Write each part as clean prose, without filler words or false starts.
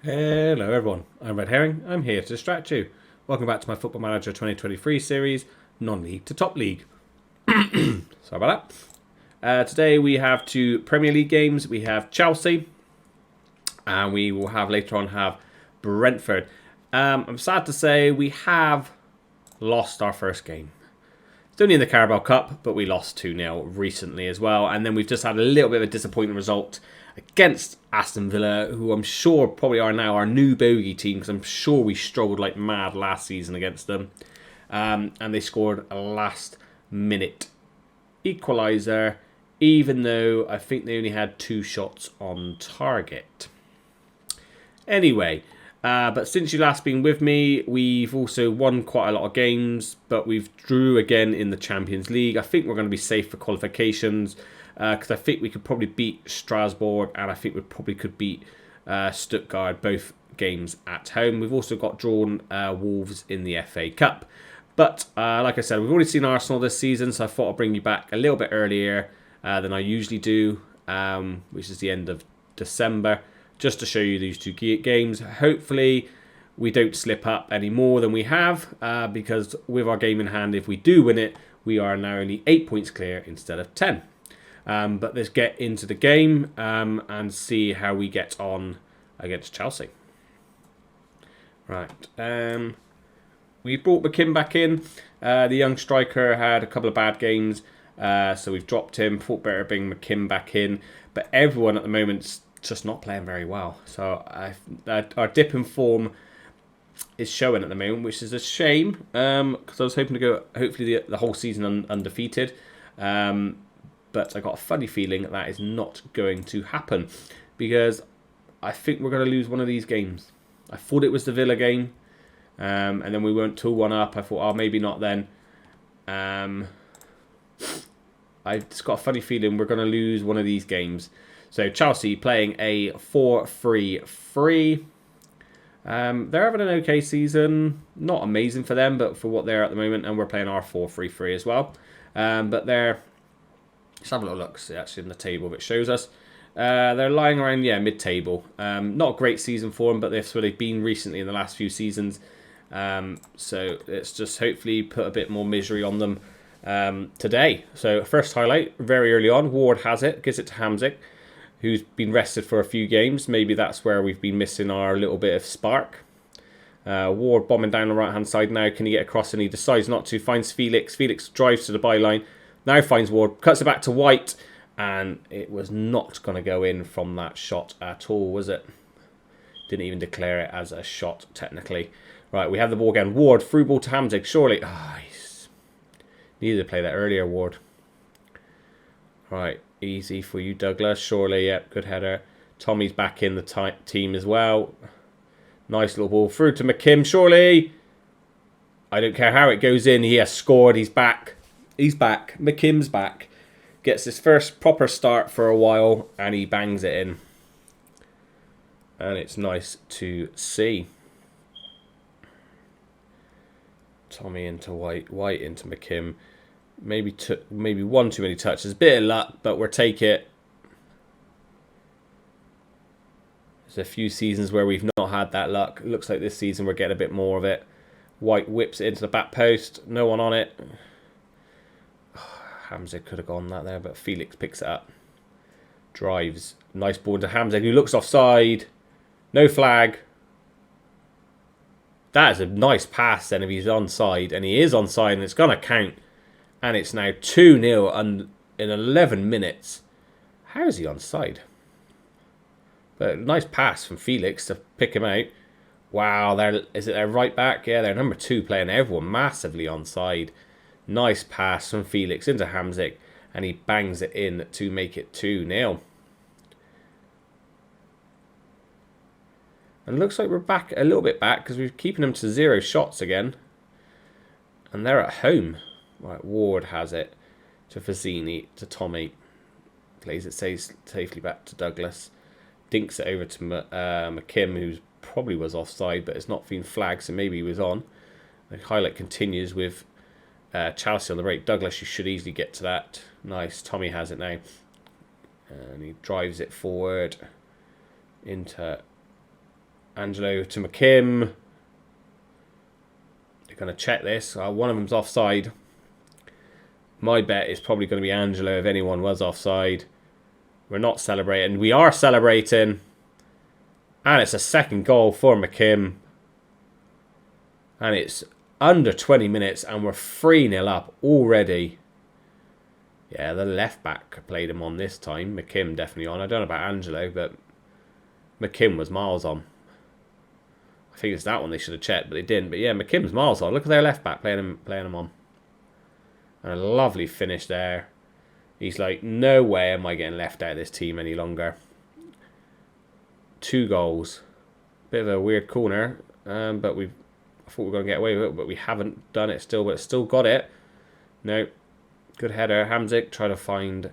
Hello everyone, I'm Red Herring. I'm here to distract you. Welcome back to my Football Manager 2023 series, non-league to top league. Sorry about that. Today we have two Premier League games. We have Chelsea, and we will have later on have Brentford. I'm sad to say we have lost our first game. It's only in the Carabao Cup, but we lost 2-0 recently as well. And then we've just had a little bit of a disappointing result against Aston Villa, who I'm sure probably are now our new bogey team, because I'm sure we struggled like mad last season against them. And they scored a last-minute equaliser, even though I think they only had 2 shots on target. Anyway, but since you last been with me, we've also won quite a lot of games, but we've drew again in the Champions League. I think we're going to be safe for qualifications, because I think we could probably beat Strasbourg, and I think we probably could beat Stuttgart, both games at home. We've also got drawn Wolves in the FA Cup. But like I said, we've already seen Arsenal this season, so I thought I'd bring you back a little bit earlier than I usually do, which is the end of December, just to show you these two games. Hopefully we don't slip up any more than we have, because with our game in hand, if we do win it, we are now only 8 points clear instead of 10. But let's get into the game and see how we get on against Chelsea. Right. We brought McKim back in. The young striker had a couple of bad games, so we've dropped him. Thought better bring McKim back in. But everyone at the moment's just not playing very well. So our dip in form is showing at the moment, which is a shame, because I was hoping to go hopefully the whole season undefeated. But I got a funny feeling that is not going to happen, because I think we're going to lose one of these games. I thought it was the Villa game, and then we went 2-1 up. I thought, oh, maybe not then. I just got a funny feeling we're going to lose one of these games. So Chelsea playing a 4-3-3. They're having an okay season. Not amazing for them, but for what they're at the moment. And we're playing our 4-3-3 as well. But they're... Let's have a little look. See, actually in the table it shows us. They're lying around, mid-table. Not a great season for them, but that's where they've been recently in the last few seasons. So let's just hopefully put a bit more misery on them today. So first highlight, very early on, Ward has it, gives it to Hamzik, who's been rested for a few games. Maybe that's where we've been missing our little bit of spark. Ward bombing down the right-hand side now. Can he get across? And he decides not to. Finds Felix. Felix drives to the byline. Now finds Ward. Cuts it back to White. And it was not going to go in from that shot at all, was it? Didn't even declare it as a shot, technically. Right, we have the ball again. Ward, through ball to Hamzik. Surely. Needed to play that earlier, Ward. Right. Easy for you, Douglas. Surely, yep, good header. Tommy's back in the team as well. Nice little ball through to McKim. Surely. I don't care how it goes in. He has scored. He's back. He's back. McKim's back. Gets his first proper start for a while, and he bangs it in. And it's nice to see. Tommy into White. White into McKim. Maybe one too many touches. Bit of luck, but we'll take it. There's a few seasons where we've not had that luck. It looks like this season we're getting a bit more of it. White whips it into the back post. No one on it. Hamzik could have gone that there, but Felix picks it up. Drives. Nice ball into Hamzik, who looks offside. No flag. That is a nice pass then if he's onside. And he is onside, and it's going to count. And it's now 2-0 in 11 minutes. How is he onside? But nice pass from Felix to pick him out. Wow, is it their right back? Yeah, they're number 2 playing everyone massively onside. Nice pass from Felix into Hamzik. And he bangs it in to make it 2-0. And it looks like we're back a little bit back, because we're keeping them to 0 shots again. And they're at home. Right, Ward has it to Fazzini, to Tommy. Plays it safely back to Douglas. Dinks it over to McKim, who probably was offside, but it's not been flagged, so maybe he was on. The highlight continues with Chelsea on the right. Douglas, you should easily get to that. Nice. Tommy has it now. And he drives it forward into Angelo to McKim. They're going to check this. One of them's offside. My bet is probably going to be Angelo if anyone was offside. We're not celebrating. We are celebrating. And it's a second goal for McKim. And it's under 20 minutes and we're 3-0 up already. Yeah, the left back played him on this time. McKim definitely on. I don't know about Angelo, but McKim was miles on. I think it's that one they should have checked, but they didn't. But yeah, McKim's miles on. Look at their left back playing him on. And a lovely finish there. He's like, no way am I getting left out of this team any longer. 2 goals. Bit of a weird corner, but I thought we were going to get away with it, but we haven't done it still, but still got it. No. Good header. Hamzik tried to find,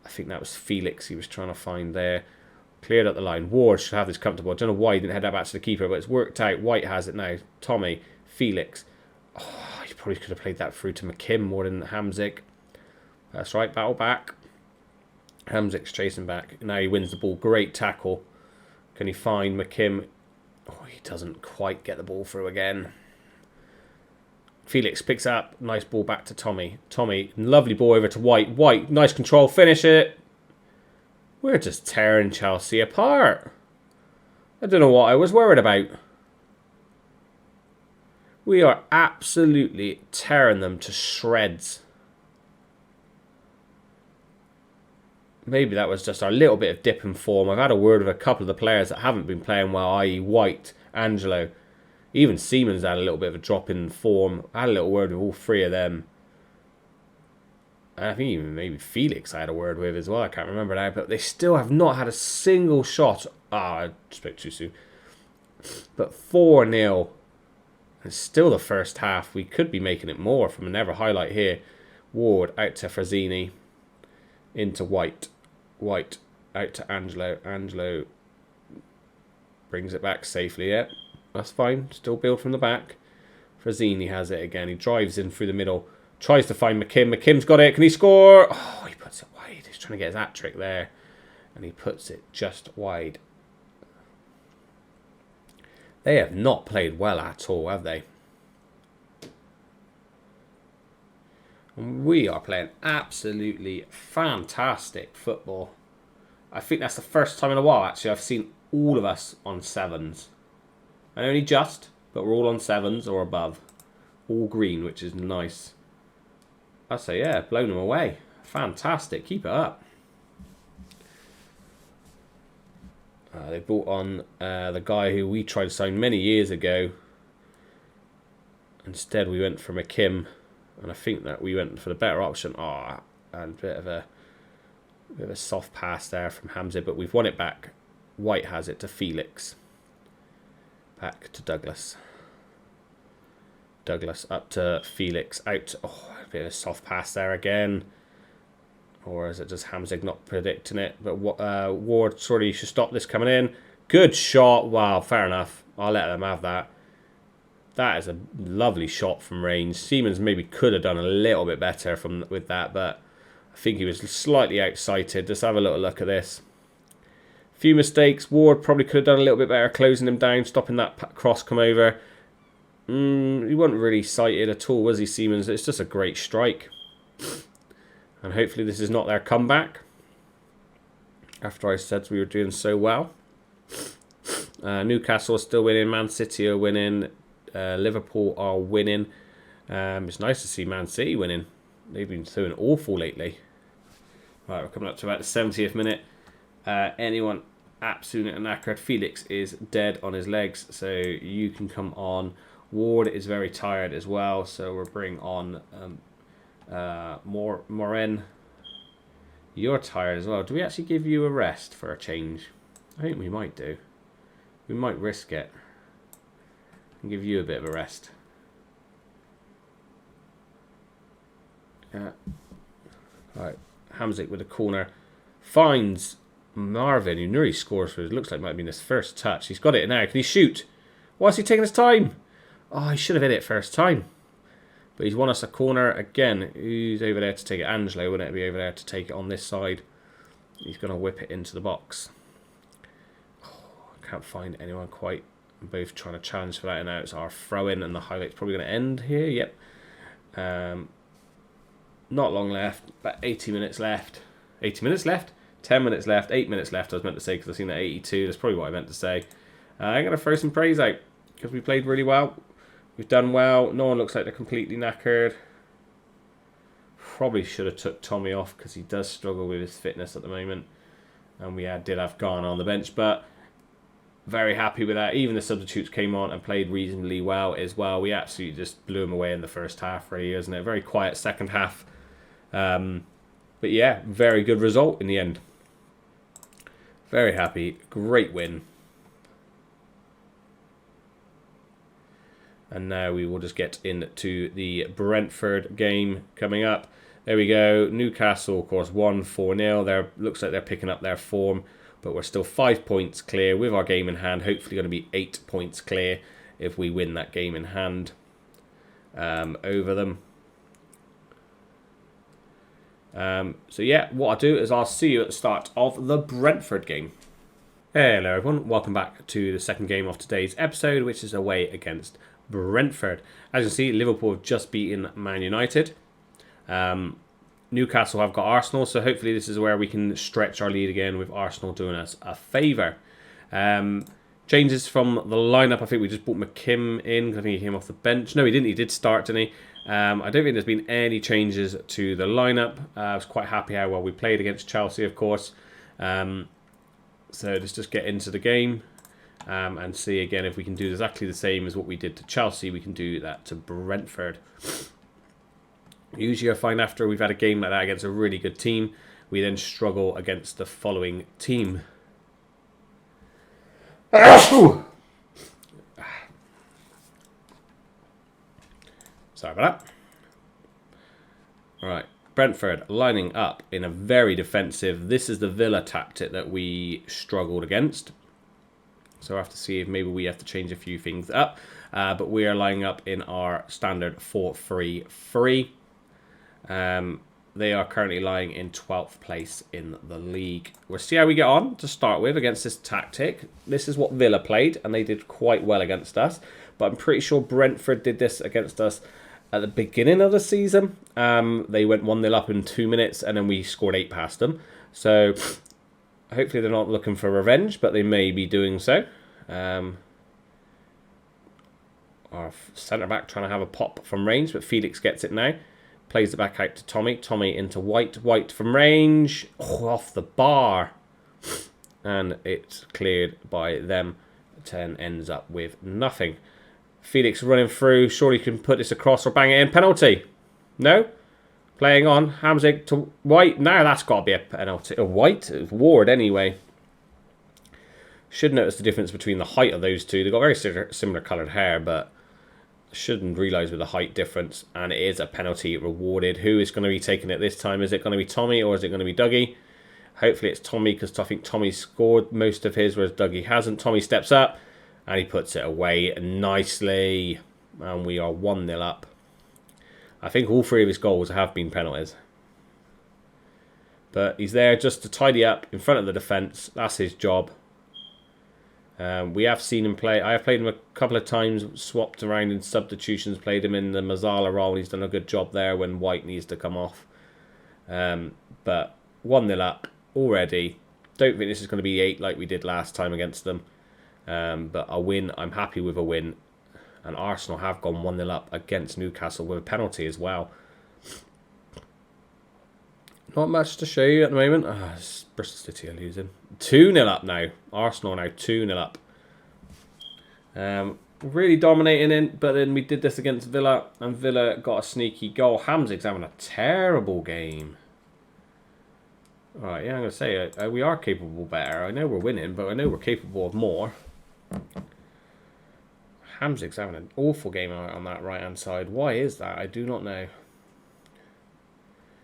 I think that was Felix he was trying to find there. Cleared up the line. Ward should have this comfortable. I don't know why he didn't head that back to the keeper, but it's worked out. White has it now. Tommy. Felix. Oh, he probably could have played that through to McKim more than Hamzik. That's right. Battle back. Hamzik's chasing back. Now he wins the ball. Great tackle. Can he find McKim? Oh, he doesn't quite get the ball through again. Felix picks up. Nice ball back to Tommy. Tommy, lovely ball over to White. White, nice control. Finish it. We're just tearing Chelsea apart. I don't know what I was worried about. We are absolutely tearing them to shreds. Maybe that was just our little bit of dip in form. I've had a word with a couple of the players that haven't been playing well, i.e. White, Angelo. Even Seaman's had a little bit of a drop in form. I had a little word with all 3 of them. And I think even maybe Felix I had a word with as well. I can't remember now. But they still have not had a single shot. I spoke too soon. But 4-0. And still the first half. We could be making it more from another highlight here. Ward out to Frazzini. Into White. White out to Angelo. Angelo brings it back safely. Yeah, that's fine. Still build from the back. Frazzini has it again. He drives in through the middle. Tries to find McKim. McKim's got it. Can he score? Oh, he puts it wide. He's trying to get his hat trick there. And he puts it just wide. They have not played well at all, have they? We are playing absolutely fantastic football. I think that's the first time in a while, actually, I've seen all of us on 7s. And only just, but we're all on 7s or above. All green, which is nice. I say, yeah, blown them away. Fantastic. Keep it up. They brought on the guy who we tried to sign many years ago. Instead, we went for McKim. And I think that we went for the better option. Oh, and a bit of a soft pass there from Hamza, but we've won it back. White has it to Felix. Back to Douglas. Douglas up to Felix. Out. Oh, a bit of a soft pass there again. Or is it just Hamzig not predicting it? But Ward surely should stop this coming in. Good shot. Wow, fair enough. I'll let them have that. That is a lovely shot from range. Siemens maybe could have done a little bit better with that, but I think he was slightly outsighted. Let's have a little look at this. Few mistakes. Ward probably could have done a little bit better closing him down, stopping that cross come over. He wasn't really sighted at all, was he, Siemens? It's just a great strike. And hopefully this is not their comeback. After I said we were doing so well. Newcastle are still winning. Man City are winning. Liverpool are winning. It's nice to see Man City winning. They've been doing awful lately. Right, we're coming up to about the 70th minute. Anyone absolutely knackered? Felix is dead on his legs, so you can come on. Ward is very tired as well, so we'll bring on Morin. You're tired as well. Do we actually give you a rest for a change? I think we might do. We might risk it. And give you a bit of a rest. Right, Hamzik with a corner. Finds Marvin, who nearly scores for it. Looks like it might have been his first touch. He's got it now. Can he shoot? Why is he taking his time? Oh, he should have hit it first time. But he's won us a corner again. Who's over there to take it? Angelo, wouldn't it be over there to take it on this side? He's going to whip it into the box. Oh, I can't find anyone quite Both trying to challenge for that, and now it's our throw-in, and the highlight's probably going to end here. Yep. Not long left, about 80 minutes left. 80 minutes left? 10 minutes left, 8 minutes left, I was meant to say, because I've seen that 82. That's probably what I meant to say. I'm going to throw some praise out, because we played really well. We've done well. No one looks like they're completely knackered. Probably should have took Tommy off, because he does struggle with his fitness at the moment. And we did have Garner on the bench, but very happy with that. Even the substitutes came on and played reasonably well as well. We absolutely just blew them away in the first half, really, isn't it? Very quiet second half. But yeah, very good result in the end. Very happy. Great win. And now we will just get into the Brentford game coming up. There we go. Newcastle, of course, won 4-0. Looks like they're picking up their form. But we're still 5 points clear with our game in hand. Hopefully going to be 8 points clear if we win that game in hand over them. So yeah, what I'll do is I'll see you at the start of the Brentford game. Hello everyone, welcome back to the second game of today's episode, which is away against Brentford. As you can see, Liverpool have just beaten Man United. Newcastle have got Arsenal, so hopefully this is where we can stretch our lead again with Arsenal doing us a favour. Changes from the lineup. I think we just brought McKim in because I think he came off the bench. No, he didn't. He did start, didn't he? I don't think there's been any changes to the lineup. I was quite happy how well we played against Chelsea, of course. So let's just get into the game and see again if we can do exactly the same as what we did to Chelsea. We can do that to Brentford. Usually I find after we've had a game like that against a really good team, we then struggle against the following team. Sorry about that. Right, Brentford lining up in a very defensive. This is the Villa tactic that we struggled against. So I have to see if maybe we have to change a few things up. But we are lining up in our standard 4-3-3. They are currently lying in 12th place in the league. We'll see how we get on to start with against this tactic. This is what Villa played, and they did quite well against us. But I'm pretty sure Brentford did this against us at the beginning of the season. They went 1-0 up in 2 minutes, and then we scored 8 past them. So hopefully they're not looking for revenge, but they may be doing so. Our centre-back trying to have a pop from range, but Felix gets it now. Plays it back out to Tommy. Tommy into White. White from range. Oh, off the bar. And it's cleared by them. 10 ends up with nothing. Felix running through. Surely can put this across or bang it in. Penalty. No? Playing on. Hamzig to White. Now that's got to be a penalty. White? It was Ward anyway. Should notice the difference between the height of those two. They've got very similar coloured hair, but shouldn't realise with the height difference. And it is a penalty rewarded. Who is going to be taking it this time? Is it going to be Tommy or is it going to be Dougie? Hopefully it's Tommy, because I think Tommy scored most of his, whereas Dougie hasn't. Tommy steps up and he puts it away nicely. And we are 1-0 up. I think all 3 of his goals have been penalties. But he's there just to tidy up in front of the defence. That's his job. We have seen him play. I have played him a couple of times, swapped around in substitutions, played him in the Mazzala role. He's done a good job there when White needs to come off. But 1-0 up already. Don't think this is going to be 8 like we did last time against them. But a win, I'm happy with a win. And Arsenal have gone 1-0 up against Newcastle with a penalty as well. Not much to show you at the moment. Bristol City are losing. 2-0 up now. Arsenal now 2-0 up. Really dominating it, but then we did this against Villa, and Villa got a sneaky goal. Hamzig's having a terrible game. Alright, yeah, I'm going to say we are capable better. I know we're winning, but I know we're capable of more. Hamzig's having an awful game on that right-hand side. Why is that? I do not know.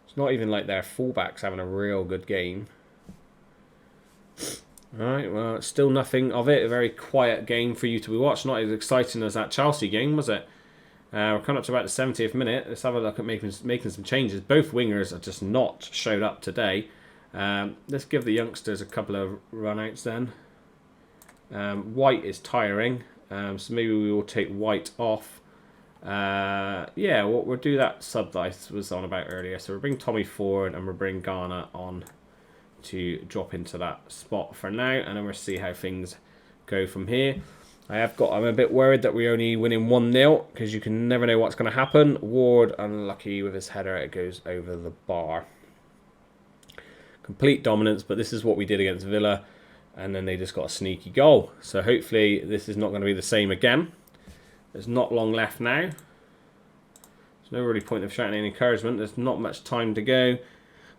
It's not even like their fullback's having a real good game. Alright, well, it's still nothing of it. A very quiet game for you to watch. Not as exciting as that Chelsea game, was it? We're coming up to about the 70th minute. Let's have a look at making some changes. Both wingers are just not showed up today. Let's give the youngsters a couple of run-outs then. White is tiring. So maybe we will take White off. Yeah, we'll do that sub that I was on about earlier. So we'll bring Tommy forward and we'll bring Ghana on to drop into that spot for now, and then we'll see how things go from here. I'm a bit worried that we're only winning 1-0 because you can never know what's going to happen. Ward unlucky with his header, it goes over the bar. Complete dominance, but this is what we did against Villa, and then they just got a sneaky goal. So hopefully this is not going to be the same again. There's not long left now. There's no really point of shouting any encouragement. There's not much time to go.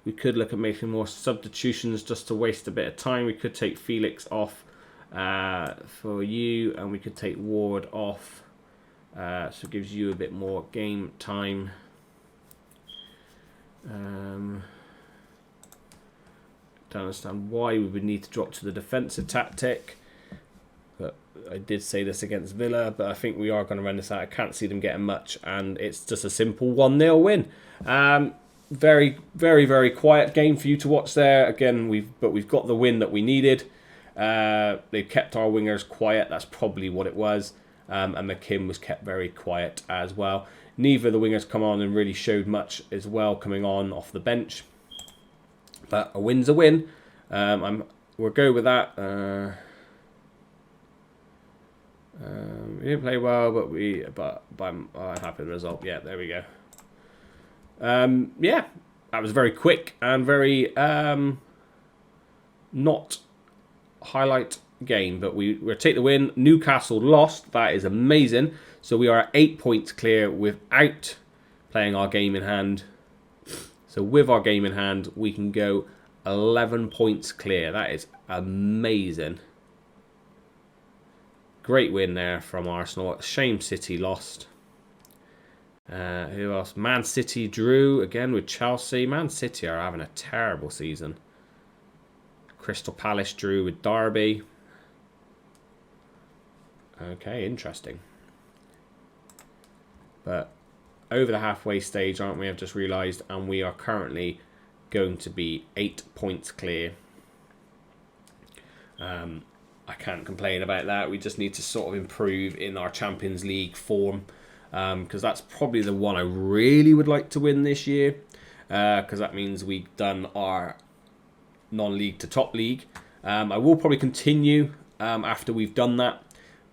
We could look at making more substitutions just to waste a bit of time. We could take Felix off for you, and we could take Ward off. So it gives you a bit more game time. Don't understand why we would need to drop to the defensive tactic. But I did say this against Villa, but I think we are going to run this out. I can't see them getting much, and it's just a simple 1-0 win. Very, very, very quiet game for you to watch there. Again, we've got the win that we needed. They've kept our wingers quiet. That's probably what it was. And McKim was kept very quiet as well. Neither of the wingers come on and really showed much as well coming on off the bench. But a win's a win. We'll go with that. We didn't play well, but I'm happy with the result. Yeah, there we go. Yeah, that was very quick and very not highlight game, but we'll take the win. Newcastle lost. That is amazing. So we are 8 points clear without playing our game in hand. So with our game in hand, we can go 11 points clear. That is amazing. Great win there from Arsenal. Shame City lost. Who else? Man City drew again with Chelsea. Man City are having a terrible season. Crystal Palace drew with Derby. Okay, interesting. But over the halfway stage, aren't we? I've just realised, and we are currently going to be 8 points clear. I can't complain about that. We just need to sort of improve in our Champions League form, because that's probably the one I really would like to win this year, because that means we've done our non-league to top league. I will probably continue after we've done that,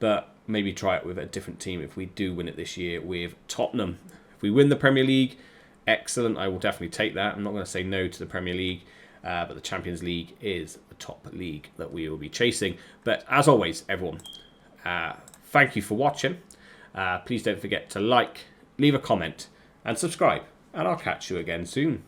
but maybe try it with a different team if we do win it this year with Tottenham. If we win the Premier League, excellent. I will definitely take that. I'm not going to say no to the Premier League, but the Champions League is the top league that we will be chasing. But as always, everyone, thank you for watching. Please don't forget to like, leave a comment, and subscribe. And I'll catch you again soon.